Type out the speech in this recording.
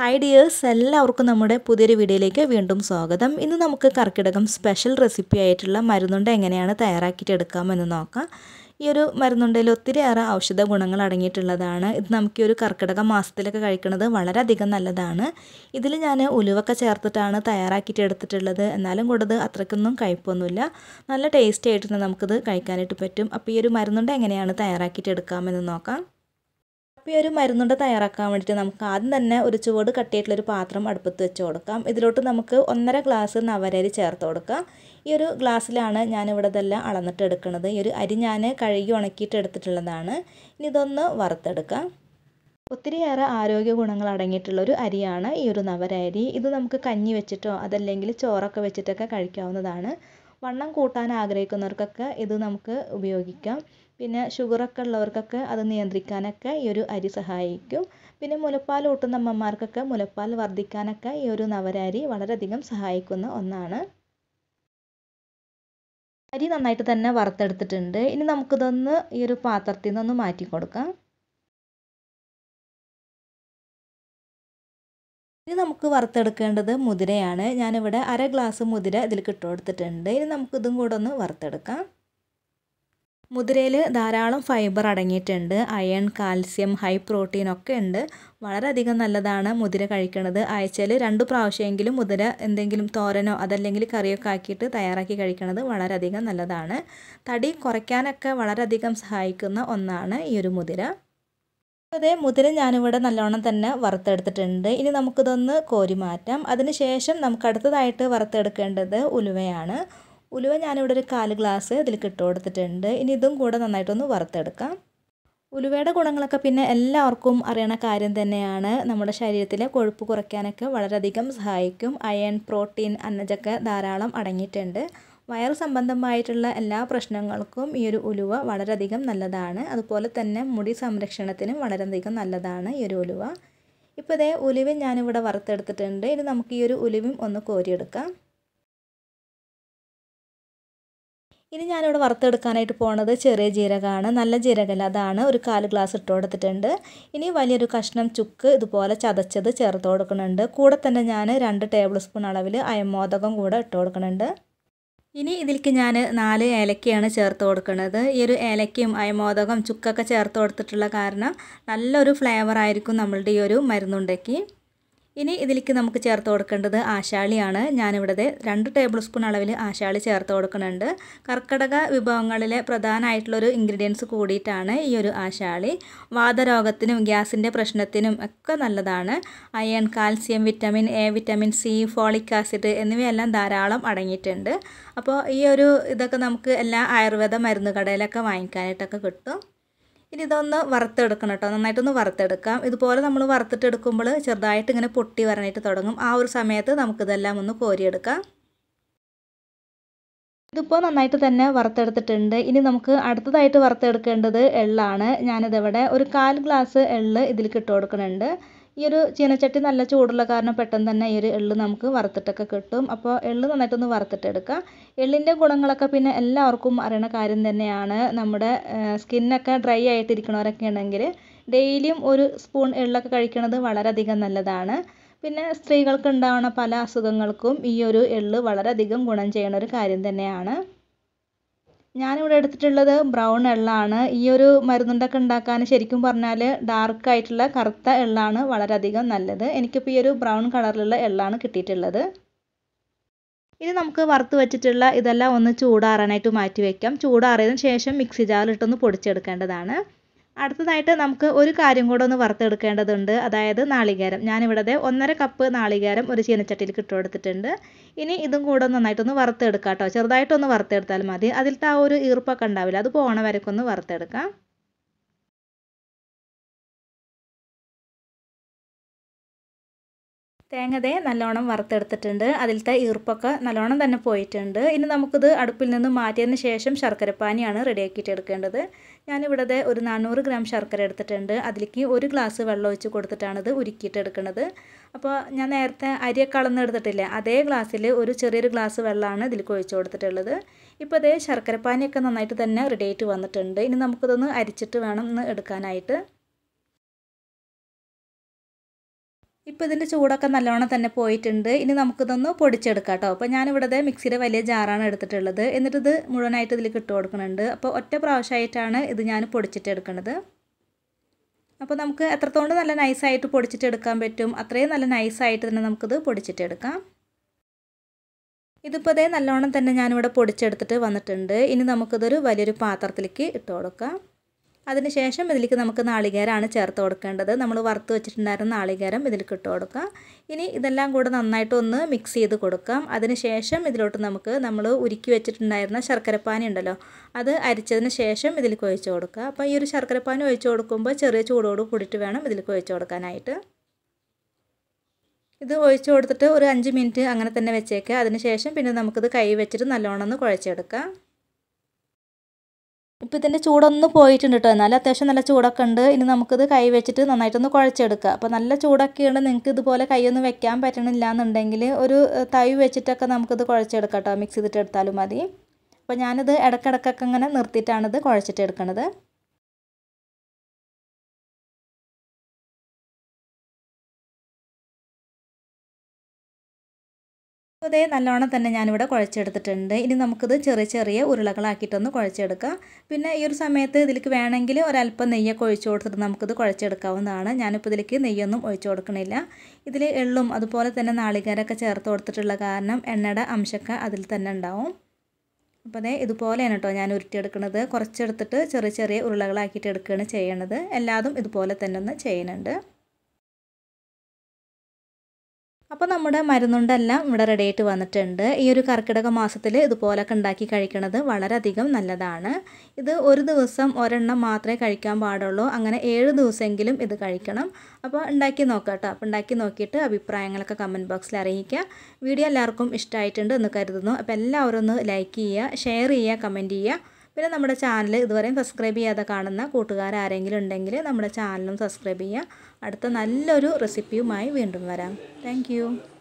Hi dears, എല്ലാവർക്കും നമ്മുടെ പുതിയൊരു വീഡിയോയിലേക്ക് വീണ്ടും സ്വാഗതം. ഇന്ന് നമുക്ക് കർക്കിടകം സ്പെഷ്യൽ റെസിപ്പി ആയിട്ടുള്ള മരുന്നുണ്ട എങ്ങനെയാണ് തയ്യാറാക്കിയിട്ട് എടുക്കാമെന്ന് നോക്കാം. ഈ ഒരു മരുന്നുണ്ടയിൽ ഒത്തിരിയേറെ ഔഷധ ഗുണങ്ങൾ അടങ്ങിയിട്ടുള്ളതാണ്. ഇത് നമുക്ക് ഈ ഒരു കർക്കിടക മാസത്തിലൊക്കെ കഴിക്കുന്നത് വളരെയധികം നല്ലതാണ്. ഇതിൽ ഞാൻ ഉലുവൊക്കെ ചേർത്തിട്ടാണ് തയ്യാറാക്കിയിട്ട് എടുത്തിട്ടുള്ളത്. എന്നാലും കൂടത് അത്രയ്ക്കൊന്നും കഴിപ്പൊന്നുമില്ല. നല്ല ടേസ്റ്റി ആയിട്ട് നമുക്കിത് കഴിക്കാനായിട്ട് പറ്റും. അപ്പോൾ ഈ ഒരു മരുന്നുണ്ട എങ്ങനെയാണ് തയ്യാറാക്കിയിട്ട് എടുക്കാമെന്ന് നോക്കാം. അപ്പോൾ ഈ ഒരു മരുന്നുണ്ട തയ്യാറാക്കാൻ വേണ്ടിയിട്ട് നമുക്ക് ആദ്യം തന്നെ ഒരു ചുവട് കട്ടിയായിട്ടുള്ളൊരു പാത്രം അടുപ്പത്ത് വെച്ച് കൊടുക്കാം. ഇതിലോട്ട് നമുക്ക് 1.5 ഗ്ലാസ് നവരരി ചേർത്ത് കൊടുക്കാം. ഈ ഒരു ഗ്ലാസ്സിലാണ് ഞാനിവിടെ ഇതെല്ലാം അളന്നിട്ട് എടുക്കുന്നത്. ഈ ഒരു അരി ഞാൻ കഴുകി ഉണക്കിയിട്ട് എടുത്തിട്ടുള്ളതാണ്. ഇനി ഇതൊന്ന് വറുത്തെടുക്കാം. ഒത്തിരിയേറെ ആരോഗ്യ ഗുണങ്ങൾ അടങ്ങിയിട്ടുള്ളൊരു അരിയാണ് ഈ ഒരു നവര അരി. ഇത് നമുക്ക് കഞ്ഞി വെച്ചിട്ടോ അതല്ലെങ്കിൽ ചോറൊക്കെ വെച്ചിട്ടൊക്കെ കഴിക്കാവുന്നതാണ്. വണ്ണം കൂട്ടാൻ ആഗ്രഹിക്കുന്നവർക്കൊക്കെ ഇത് നമുക്ക് ഉപയോഗിക്കാം. പിന്നെ ഷുഗറൊക്കെ ഉള്ളവർക്കൊക്കെ അത് നിയന്ത്രിക്കാനൊക്കെ ഈ ഒരു അരി സഹായിക്കും. പിന്നെ മുലപ്പാൽ ഊട്ടുന്ന അമ്മമാർക്കൊക്കെ മുലപ്പാൽ വർദ്ധിക്കാനൊക്കെ ഈ ഒരു നവര അരി വളരെയധികം സഹായിക്കുന്ന ഒന്നാണ്. അരി നന്നായിട്ട് തന്നെ വറുത്തെടുത്തിട്ടുണ്ട്. ഇനി നമുക്കിതൊന്ന് ഈ ഒരു പാത്രത്തിൽ നിന്നൊന്ന് മാറ്റി കൊടുക്കാം. ഇനി നമുക്ക് വറുത്തെടുക്കേണ്ടത് മുതിരയാണ്. ഞാനിവിടെ 1/2 ഗ്ലാസ് മുതിര ഇതിലേക്ക് ഇട്ട് കൊടുത്തിട്ടുണ്ട്. ഇനി നമുക്കിതും കൂടെ ഒന്ന് വറുത്തെടുക്കാം. മുതിരയിൽ ധാരാളം ഫൈബർ അടങ്ങിയിട്ടുണ്ട്. അയൺ, കാൽസ്യം, ഹൈ പ്രോട്ടീൻ ഒക്കെ ഉണ്ട്. വളരെയധികം നല്ലതാണ് മുതിര കഴിക്കുന്നത്. ആഴ്ചയിൽ 2 പ്രാവശ്യമെങ്കിലും മുതിര എന്തെങ്കിലും തോരനോ അതല്ലെങ്കിൽ കറിയൊക്കെ ആക്കിയിട്ട് തയ്യാറാക്കി കഴിക്കുന്നത് വളരെയധികം നല്ലതാണ്. തടി കുറയ്ക്കാനൊക്കെ വളരെയധികം സഹായിക്കുന്ന ഒന്നാണ് ഈ ഒരു മുതിര. അതേ മുതിര ഞാനിവിടെ നല്ലോണം തന്നെ വറുത്തെടുത്തിട്ടുണ്ട്. ഇനി നമുക്കിതൊന്ന് കോരി മാറ്റാം. അതിനുശേഷം നമുക്ക് അടുത്തതായിട്ട് വറുത്തെടുക്കേണ്ടത് ഉലുവയാണ്. ഉലുവ ഞാനിവിടെ ഒരു 1/4 ഗ്ലാസ് ഇതിലേക്ക് ഇട്ട് കൊടുത്തിട്ടുണ്ട്. ഇനി ഇതും കൂടെ നന്നായിട്ടൊന്ന് വറുത്തെടുക്കാം. ഉലുവയുടെ ഗുണങ്ങളൊക്കെ പിന്നെ എല്ലാവർക്കും അറിയണ കാര്യം തന്നെയാണ്. നമ്മുടെ ശരീരത്തിലെ കൊഴുപ്പ് കുറയ്ക്കാനൊക്കെ വളരെയധികം സഹായിക്കും. അയൺ, പ്രോട്ടീൻ, അന്നജമൊക്കെ ധാരാളം അടങ്ങിയിട്ടുണ്ട്. വയറു സംബന്ധമായിട്ടുള്ള എല്ലാ പ്രശ്നങ്ങൾക്കും ഈ ഒരു ഉലുവ വളരെയധികം നല്ലതാണ്. അതുപോലെ തന്നെ മുടി സംരക്ഷണത്തിനും വളരെയധികം നല്ലതാണ് ഈ ഒരു ഉലുവ. ഇപ്പോൾ ഇതേ ഉലുവ ഞാനിവിടെ വറുത്തെടുത്തിട്ടുണ്ട്. ഇനി നമുക്ക് ഈ ഒരു ഉലുവയും ഒന്ന് കോരിയെടുക്കാം. ഇനി ഞാനിവിടെ വറുത്തെടുക്കാനായിട്ട് പോണത് ചെറിയ ജീരകമാണ്. നല്ല ജീരകമല്ല, അതാണ്. ഒരു 1/4 ഗ്ലാസ് ഇട്ട് കൊടുത്തിട്ടുണ്ട്. ഇനി വലിയൊരു കഷ്ണം ചുക്ക് ഇതുപോലെ ചതച്ചത് ചേർത്ത് കൊടുക്കുന്നുണ്ട്. കൂടെ തന്നെ ഞാൻ 2 ടേബിൾ സ്പൂൺ അളവിൽ അയമോദകം കൂടെ ഇട്ട് കൊടുക്കുന്നുണ്ട്. ഇനി ഇതിലേക്ക് ഞാൻ 4 ഏലക്കയാണ് ചേർത്ത് കൊടുക്കുന്നത്. ഈ ഒരു ഏലക്കയും അയമോദകം ചുക്കൊക്കെ ചേർത്ത് കൊടുത്തിട്ടുള്ള കാരണം നല്ലൊരു ഫ്ലേവർ ആയിരിക്കും നമ്മളുടെ ഈ ഒരു മരുന്നുണ്ടയ്ക്ക്. ഇനി ഇതിലേക്ക് നമുക്ക് ചേർത്ത് കൊടുക്കേണ്ടത് ആശാളിയാണ്. ഞാനിവിടെ 2 ടേബിൾ സ്പൂൺ അളവിൽ ആശാളി ചേർത്ത് കൊടുക്കുന്നുണ്ട്. കർക്കിടക വിഭവങ്ങളിലെ പ്രധാനമായിട്ടുള്ളൊരു ഇൻഗ്രീഡിയൻസ് കൂടിയിട്ടാണ് ഈ ഒരു ആശാളി. വാതരോഗത്തിനും ഗ്യാസിൻ്റെ പ്രശ്നത്തിനും ഒക്കെ നല്ലതാണ്. Iron, calcium, vitamin A, vitamin C, folic acid എന്നിവയെല്ലാം ധാരാളം അടങ്ങിയിട്ടുണ്ട്. അപ്പോൾ ഈ ഒരു ഇതൊക്കെ നമുക്ക് എല്ലാ ആയുർവേദ മരുന്ന് കടയിലൊക്കെ വാങ്ങിക്കാനായിട്ടൊക്കെ കിട്ടും. ഇനി ഇതൊന്ന് വറുത്തെടുക്കണം കേട്ടോ. നന്നായിട്ടൊന്ന് വറുത്തെടുക്കാം. ഇതുപോലെ നമ്മൾ വറുത്തിട്ടെടുക്കുമ്പോൾ ചെറുതായിട്ട് ഇങ്ങനെ പൊട്ടി വരാനായിട്ട് തുടങ്ങും. ആ ഒരു സമയത്ത് നമുക്കിതെല്ലാം ഒന്ന് കോരിയെടുക്കാം. ഇതിപ്പോൾ നന്നായിട്ട് തന്നെ വറുത്തെടുത്തിട്ടുണ്ട്. ഇനി നമുക്ക് അടുത്തതായിട്ട് വറുത്തെടുക്കേണ്ടത് എള്ളാണ്. ഞാനിതിവിടെ ഒരു 1/4 ഗ്ലാസ് എള്ള് ഇതിലേക്ക് ഇട്ട് കൊടുക്കുന്നുണ്ട്. ഈ ഒരു ചീനച്ചട്ടി നല്ല ചൂടുള്ള കാരണം പെട്ടെന്ന് തന്നെ ഈ ഒരു എള്ള് നമുക്ക് വറുത്തിട്ടൊക്കെ കിട്ടും. അപ്പോൾ എള്ള് നന്നായിട്ടൊന്ന് വറുത്തിട്ടെടുക്കാം. എള്ളിൻ്റെ ഗുണങ്ങളൊക്കെ പിന്നെ എല്ലാവർക്കും അറിയണ കാര്യം തന്നെയാണ്. നമ്മുടെ സ്കിന്നൊക്കെ ഡ്രൈ ആയിട്ടിരിക്കണവരൊക്കെ ഉണ്ടെങ്കിൽ ഡെയിലിയും ഒരു സ്പൂൺ എള്ളൊക്കെ കഴിക്കുന്നത് വളരെയധികം നല്ലതാണ്. പിന്നെ സ്ത്രീകൾക്ക് ഉണ്ടാവുന്ന പല അസുഖങ്ങൾക്കും ഈ ഒരു എള്ള് വളരെയധികം ഗുണം ചെയ്യുന്ന ഒരു കാര്യം തന്നെയാണ്. ഞാനിവിടെ എടുത്തിട്ടുള്ളത് ബ്രൗൺ എള്ളാണ്. ഈ ഒരു മരുന്നുണ്ടൊക്കെ ഉണ്ടാക്കാൻ ശരിക്കും പറഞ്ഞാൽ ഡാർക്കായിട്ടുള്ള കറുത്ത എള്ളാണ് വളരെയധികം നല്ലത്. എനിക്കിപ്പോൾ ഈ ഒരു ബ്രൗൺ കളറിലുള്ള എള്ളാണ് കിട്ടിയിട്ടുള്ളത്. ഇനി നമുക്ക് വറുത്ത് വെച്ചിട്ടുള്ള ഇതെല്ലാം ഒന്ന് ചൂടാറാനായിട്ട് മാറ്റി വയ്ക്കാം. ചൂടാറിയതിന് ശേഷം മിക്സി ജാറിലിട്ടൊന്ന് പൊടിച്ചെടുക്കേണ്ടതാണ്. അടുത്തതായിട്ട് നമുക്ക് ഒരു കാര്യം കൂടെ ഒന്ന് വറുത്തെടുക്കേണ്ടതുണ്ട്. അതായത് നാളികേരം. ഞാനിവിടെ 1.5 കപ്പ് നാളികേരം ഒരു ചീനച്ചട്ടിയിലേക്ക് ഇട്ട് കൊടുത്തിട്ടുണ്ട്. ഇനി ഇതും കൂടെ നന്നായിട്ടൊന്ന് വറുത്തെടുക്കാം കേട്ടോ. ചെറുതായിട്ടൊന്ന് വറുത്തെടുത്താൽ മതി. അതിലത്തെ ആ ഒരു ഈർപ്പൊക്കെ ഉണ്ടാവില്ല, അത് പോണ വരെയൊക്കെ ഒന്ന് വറുത്തെടുക്കാം. തേങ്ങ നല്ലോണം വറുത്തെടുത്തിട്ടുണ്ട്. അതിലത്തെ ഈർപ്പൊക്കെ നല്ലോണം തന്നെ പോയിട്ടുണ്ട്. ഇനി നമുക്കിത് അടുപ്പിൽ നിന്ന് മാറ്റിയതിന് ശേഷം ശർക്കരപ്പാനിയാണ് റെഡിയാക്കിയിട്ട് എടുക്കേണ്ടത്. ഞാനിവിടെ ഒരു 400 ഗ്രാം ശർക്കര എടുത്തിട്ടുണ്ട്. അതിലേക്ക് 1 ഗ്ലാസ് വെള്ളം ഒഴിച്ച് കൊടുത്തിട്ടാണിത് ഉരുക്കിയിട്ട് എടുക്കുന്നത്. അപ്പോൾ ഞാൻ നേരത്തെ അരിയൊക്കെ അളന്നെടുത്തിട്ടില്ലേ, അതേ ഗ്ലാസ്സിൽ ഒരു ചെറിയൊരു ഗ്ലാസ് വെള്ളമാണ് ഇതിലേക്ക് ഒഴിച്ച് കൊടുത്തിട്ടുള്ളത്. ഇപ്പോൾ അതേ ശർക്കരപ്പാനിയൊക്കെ നന്നായിട്ട് തന്നെ റെഡിയായിട്ട് വന്നിട്ടുണ്ട്. ഇനി നമുക്കിതൊന്ന് അരിച്ചിട്ട് വേണം ഒന്ന് എടുക്കാനായിട്ട്. ഇപ്പോൾ ഇതിൻ്റെ ചൂടൊക്കെ നല്ലോണം തന്നെ പോയിട്ടുണ്ട്. ഇനി നമുക്കിതൊന്ന് പൊടിച്ചെടുക്കാം കേട്ടോ. അപ്പോൾ ഞാനിവിടെ മിക്സിയുടെ വലിയ ജാറാണ് എടുത്തിട്ടുള്ളത്. എന്നിട്ടിത് മുഴുവനായിട്ട് ഇതിലേക്ക് ഇട്ട് കൊടുക്കുന്നുണ്ട്. അപ്പോൾ ഒറ്റ പ്രാവശ്യമായിട്ടാണ് ഇത് ഞാൻ പൊടിച്ചിട്ടെടുക്കുന്നത്. അപ്പോൾ നമുക്ക് എത്രത്തോളം നല്ല നൈസായിട്ട് പൊടിച്ചിട്ടെടുക്കാൻ പറ്റും അത്രയും നല്ല നൈസായിട്ട് തന്നെ നമുക്കിത് പൊടിച്ചിട്ടെടുക്കാം. ഇതിപ്പോൾ അതേ നല്ലോണം തന്നെ ഞാനിവിടെ പൊടിച്ചെടുത്തിട്ട് വന്നിട്ടുണ്ട്. ഇനി നമുക്കിതൊരു വലിയൊരു പാത്രത്തിലേക്ക് ഇട്ട് കൊടുക്കാം. അതിനുശേഷം ഇതിലേക്ക് നമുക്ക് നാളികേരമാണ് ചേർത്ത് കൊടുക്കേണ്ടത്. നമ്മൾ വറുത്ത് വെച്ചിട്ടുണ്ടായിരുന്ന നാളികേരം ഇതിലേക്ക് ഇട്ട് കൊടുക്കാം. ഇനി ഇതെല്ലാം കൂടെ നന്നായിട്ടൊന്ന് മിക്സ് ചെയ്ത് കൊടുക്കാം. അതിനുശേഷം ഇതിലോട്ട് നമുക്ക് നമ്മൾ ഉരുക്കി വെച്ചിട്ടുണ്ടായിരുന്ന ശർക്കരപ്പാനി ഉണ്ടല്ലോ, അത് അരിച്ചതിന് ശേഷം ഇതിലേക്ക് ഒഴിച്ച് കൊടുക്കുക. അപ്പോൾ ഈ ഒരു ശർക്കരപ്പാനി ഒഴിച്ച് കൊടുക്കുമ്പോൾ ചെറിയ ചൂടോട് കൂടിയിട്ട് വേണം ഇതിലേക്ക് ഒഴിച്ച് കൊടുക്കാനായിട്ട്. ഇത് ഒഴിച്ച് കൊടുത്തിട്ട് ഒരു 5 മിനിറ്റ് അങ്ങനെ തന്നെ വെച്ചേക്കുക. അതിനുശേഷം പിന്നെ നമുക്കിത് കൈ വെച്ചിട്ട് നല്ലോണം ഒന്ന് കുഴച്ചെടുക്കാം. ഇപ്പോൾ ഇതിൻ്റെ ചൂടൊന്ന് പോയിട്ടുണ്ട് കേട്ടോ. എന്നാലും അത്യാവശ്യം നല്ല ചൂടൊക്കെ ഉണ്ട്. ഇനി നമുക്കിത് കൈ വെച്ചിട്ട് നന്നായിട്ടൊന്ന് കുഴച്ചെടുക്കുക. അപ്പോൾ നല്ല ചൂടൊക്കെയുണ്ട്. നിങ്ങൾക്ക് ഇതുപോലെ കൈയൊന്നും വെക്കാൻ പറ്റണില്ല എന്നുണ്ടെങ്കിൽ ഒരു തവി വെച്ചിട്ടൊക്കെ നമുക്കിത് കുഴച്ചെടുക്കാം കേട്ടോ. മിക്സ് ചെയ്തിട്ട് എടുത്താലും മതി. അപ്പോൾ ഞാനിത് ഇടയ്ക്കിടയ്ക്കൊക്കെ ഇങ്ങനെ നിർത്തിയിട്ടാണിത് കുഴച്ചിട്ട് എടുക്കുന്നത്. അതേ നല്ലോണം തന്നെ ഞാനിവിടെ കുഴച്ചെടുത്തിട്ടുണ്ട്. ഇനി നമുക്കിത് ചെറിയ ചെറിയ ഉരുളകളാക്കിയിട്ടൊന്ന് കുഴച്ചെടുക്കാം. പിന്നെ ഈ ഒരു സമയത്ത് ഇതിലേക്ക് വേണമെങ്കിൽ ഒരല്പം നെയ്യൊക്കെ ഒഴിച്ച് കൊടുത്തിട്ട് നമുക്കിത് കുഴച്ചെടുക്കാവുന്നതാണ്. ഞാനിപ്പോൾ ഇതിലേക്ക് നെയ്യൊന്നും ഒഴിച്ച് കൊടുക്കണില്ല. ഇതിൽ എള്ളും അതുപോലെ തന്നെ നാളികേരമൊക്കെ ചേർത്ത് കൊടുത്തിട്ടുള്ള കാരണം എണ്ണയുടെ അംശമൊക്കെ അതിൽ തന്നെ ഉണ്ടാവും. അപ്പോൾ അതേ ഇതുപോലെയാണ് കേട്ടോ ഞാൻ ഉരുട്ടിയെടുക്കുന്നത്. കുറച്ചെടുത്തിട്ട് ചെറിയ ചെറിയ ഉരുളകളാക്കിയിട്ട് എടുക്കുകയാണ് ചെയ്യണത്. എല്ലാതും ഇതുപോലെ തന്നെ ഒന്ന് ചെയ്യുന്നുണ്ട്. അപ്പോൾ നമ്മുടെ മരുന്നുണ്ടെല്ലാം ഇവിടെ റെഡി ആയിട്ട് വന്നിട്ടുണ്ട്. ഈ ഒരു കർക്കിടക മാസത്തിൽ ഇതുപോലൊക്കെ ഉണ്ടാക്കി കഴിക്കുന്നത് വളരെയധികം നല്ലതാണ്. ഇത് ഒരു ദിവസം ഒരെണ്ണം മാത്രമേ കഴിക്കാൻ പാടുള്ളൂ. അങ്ങനെ 7 ദിവസമെങ്കിലും ഇത് കഴിക്കണം. അപ്പോൾ ഉണ്ടാക്കി നോക്കാം കേട്ടോ. അപ്പോൾ ഉണ്ടാക്കി നോക്കിയിട്ട് അഭിപ്രായങ്ങളൊക്കെ കമൻറ്റ് ബോക്സിൽ അറിയിക്കുക. വീഡിയോ എല്ലാവർക്കും ഇഷ്ടമായിട്ടുണ്ട് എന്ന് കരുതുന്നു. അപ്പോൾ എല്ലാവരും ഒന്ന് ലൈക്ക് ചെയ്യുക, ഷെയർ ചെയ്യുക, കമൻറ്റ് ചെയ്യുക. പിന്നെ നമ്മുടെ ചാനൽ ഇതുവരെയും സബ്സ്ക്രൈബ് ചെയ്യാതെ കാണുന്ന കൂട്ടുകാരാരെങ്കിലും ഉണ്ടെങ്കിൽ നമ്മുടെ ചാനലും സബ്സ്ക്രൈബ് ചെയ്യുക. അടുത്ത നല്ലൊരു റെസിപ്പിയുമായി വീണ്ടും വരാം. താങ്ക്